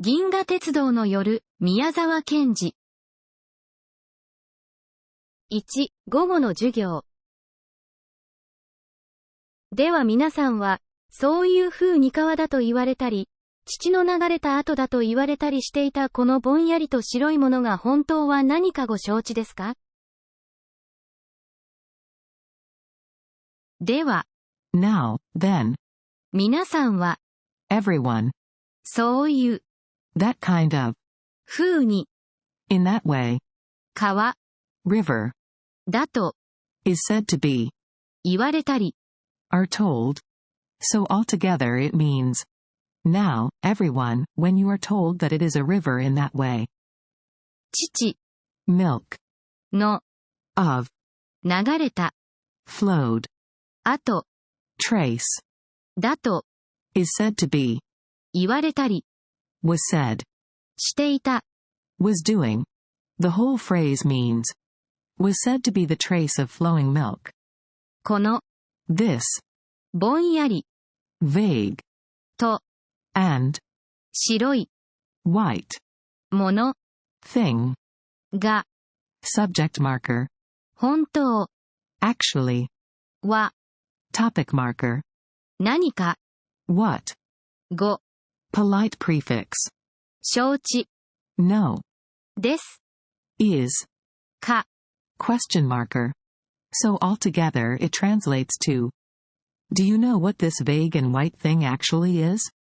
銀河鉄道の夜、宮沢賢治。1、午後の授業。では皆さんは、そういう風に川だと言われたり、父の流れた後だと言われたりしていたこのぼんやりと白いものが本当は何かご承知ですか？では、Now, then. 皆さんは、Everyone. そういう、That kind of. 風に、In that way. 川、River. だと、Is said to be. 言われたり、Are told. So altogether it means. Now, everyone, when you are told that it is a river in that way. 父、Milk. の、Of. 流れた、Flowed. あと、Trace. だと、Is said to be. 言われたり、Was said. していた、Was doing. The whole phrase means. Was said to be the trace of flowing milk. この、This. ぼんやり、Vague. と、And. 白い、White. もの、Thing. が、Subject marker. 本当、Actually. は、Topic marker. 何か、What. ご、Polite prefix. 承知、No. です、 Is. か、Question marker. So altogether it translates to. Do you know what this vague and white thing actually is?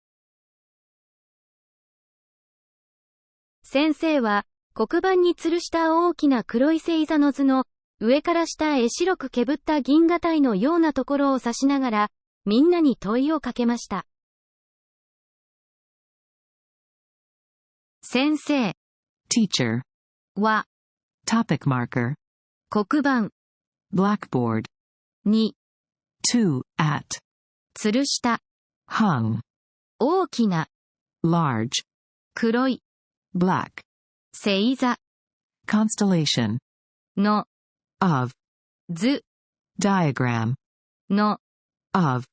先生は、黒板に吊るした大きな黒い星座の図の、上から下へ白くけぶった銀河帯のようなところを指しながら、みんなに問いをかけました。先生、Teacher. は、Topic marker. 黒板、Blackboard. に、 To. At. 吊るした、Hung. 大きな、Large. 黒い、Black. 星座、Constellation. の、Of. 図、Diagram. の、Of.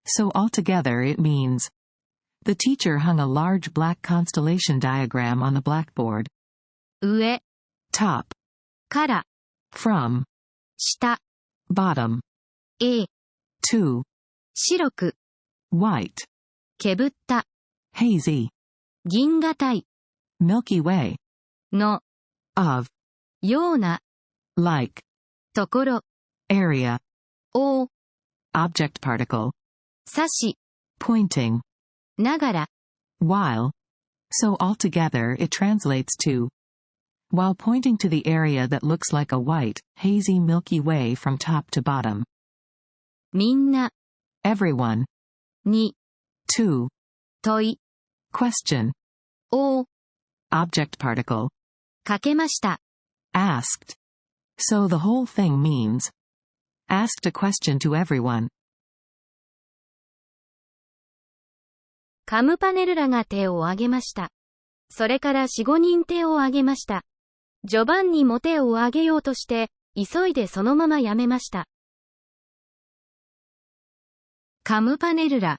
So altogether it means. The teacher hung a large black constellation diagram on the blackboard. 上、Top. から、From. 下、Bottom. へ、To. 白く、White. けぶった、Hazy. 銀河帯、Milky Way. の、Of. ような、Like. ところ、Area. を、Object particle. 指し、Pointing. ながら、While. So altogether it translates to. While pointing to the area that looks like a white, hazy Milky Way from top to bottom. みんな、Everyone. に、 To. 問い、Question. を、Object particle. かけました。Asked. So the whole thing means. Asked a question to everyone. カムパネルラが手を挙げました。それから4、5人手を挙げました。ジョバンニも手を挙げようとして、急いでそのままやめました。カムパネルラ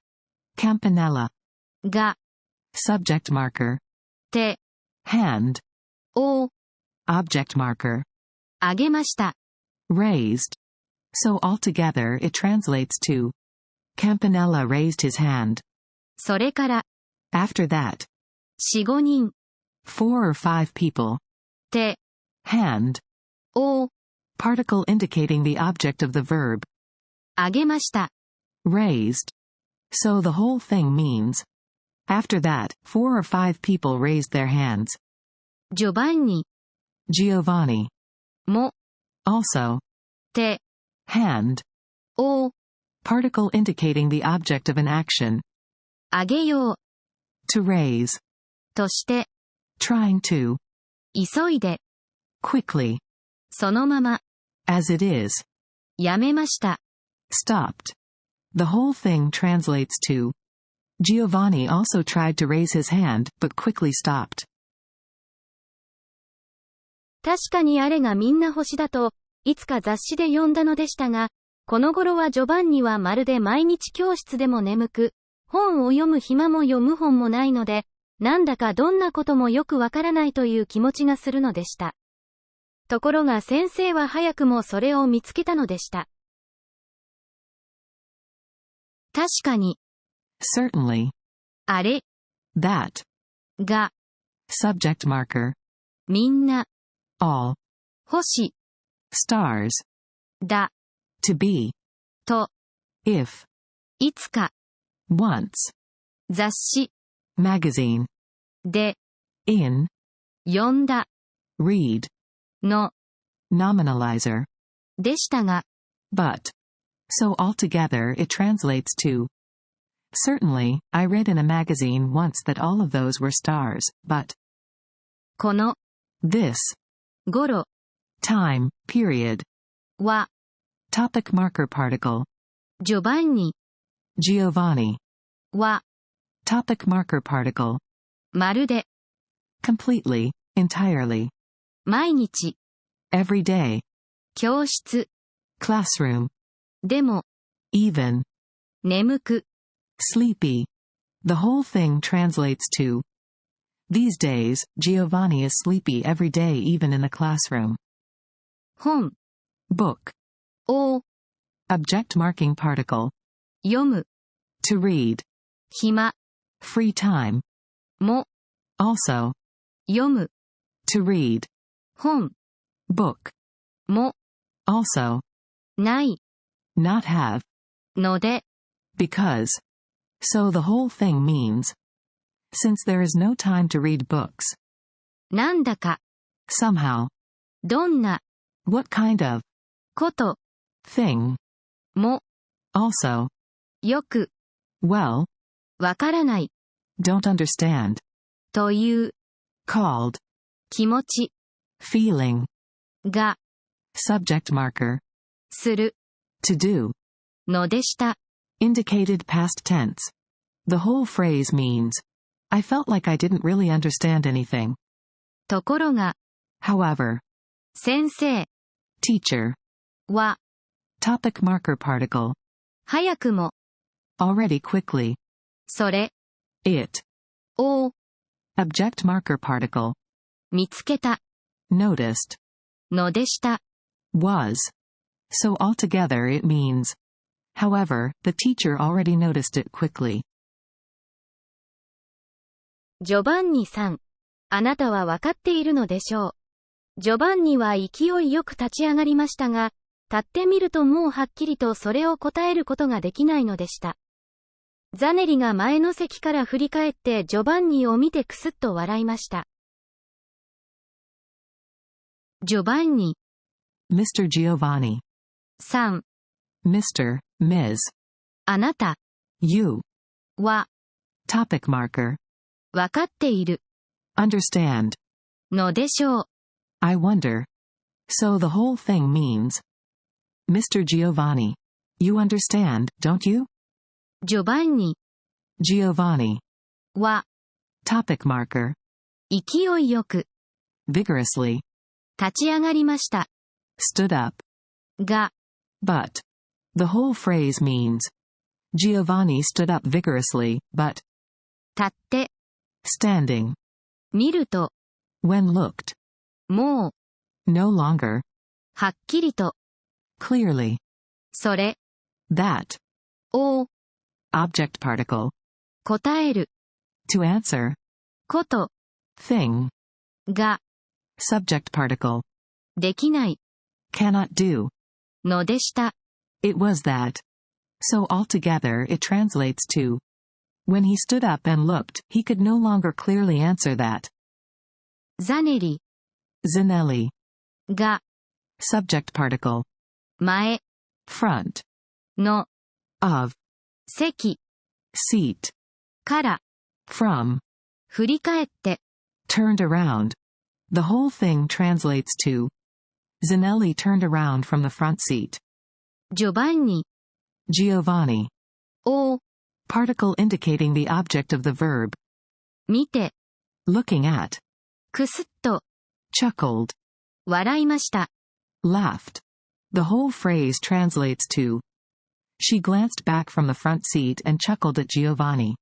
Campanella. が Subject marker. 手 Hand. を Object marker. 挙げました。Raised. So altogether it translates to. Campanella raised his hand. それから、 After that. 4、5人 4 or 5 people. 手 Hand. を Particle indicating the object of the verb. 挙げました。Raised. So the whole thing means. After that, 4 or 5 people raised their hands. ジョバンニ Giovanni. も Also. 手 Hand. を Particle indicating the object of an action. 挙げよう To raise. として、Trying to. 急いで、 Quickly. そのまま、 As it is. やめました。Stopped. The whole thing translates to. Giovanni also tried to raise his hand, but quickly stopped. 確かにあれがみんな星だと、いつか雑誌で読んだのでしたが、この頃はジョバンニはまるで毎日教室でも眠く、本を読む暇も読む本もないので、なんだかどんなこともよくわからないという気持ちがするのでした。ところが先生は早くもそれを見つけたのでした。確かに。Certainly. あれ。That. が。Subject marker. みんな。All. 星。Stars. だ。To be. と。If. いつか。Once. 雑誌。Magazine. で。In. 読んだ。Read. の。Nominalizer. でしたが。But. So altogether it translates to. Certainly, I read in a magazine once that all of those were stars, but. この。This. 頃。Time, period. は。Topic marker particle. ジョバンニ。Giovanni. は。Topic marker particle. まるで。Completely, entirely. 毎日。Every day. 教室。Classroom. でも。Even. 眠く。Sleepy. The whole thing translates to. These days, Giovanni is sleepy every day even in the classroom. 本。Book. を。Object marking particle. 読む。To read. 暇。Free time. も。Also. 読む。To read. 本。Book. も。Also. ない。Not have. ので。Because. So the whole thing means. Since there is no time to read books. なんだか。Somehow. どんな。What kind of. こと。Thing. も。Also. よく。Well. わからない。Don't understand. という。Called. 気持ち。Feeling. が。Subject marker. する。To do. のでした。Indicated past tense. The whole phrase means. I felt like I didn't really understand anything. ところが。However. 先生。Teacher. は。Topic marker particle. 早くも。Already quickly. それ。It. を。Object marker particle. 見つけた。Noticed. のでした。Was. So altogether it means. However, the teacher already noticed it quickly. ジョバンニさん。あなたはわかっているのでしょう。ジョバンニは勢いよく立ち上がりましたが、立ってみるともうはっきりとそれを答えることができないのでした。ザネリが前の席から振り返ってジョバンニを見てくすっと笑いました。ジョバンニ。Mr. Giovanni. さん。Mr. Ms. あなた。You. は。Topic marker. わかっている。Understand. のでしょう。I wonder. So the whole thing means. Mr. Giovanni. You understand, don't you? ジョバンニ。Giovanni. は。Topic marker. 勢いよく。Vigorously. 立ち上がりました。Stood up. が。But. The whole phrase means. Giovanni stood up vigorously, but. 立って。Standing. 見ると。When looked. もう。No longer. はっきりと。Clearly. それ。That. を。Object particle. 答える。To answer. こと。Thing. が。Subject particle. できない。Cannot do. のでした。It was that. So altogether it translates to. When he stood up and looked, he could no longer clearly answer that. ザネリ。Zanelli. が。Subject particle. 前。Front. の。Of. 席。Seat. から。From. 振り返って。Turned around. The whole thing translates to. Zanelli turned around from the front seat. ジョバンニ。Giovanni. を。Particle indicating the object of the verb. 見て。Looking at. くすっと。Chuckled. 笑いました。Laughed. The whole phrase translates to. She glanced back from the front seat and chuckled at Giovanni.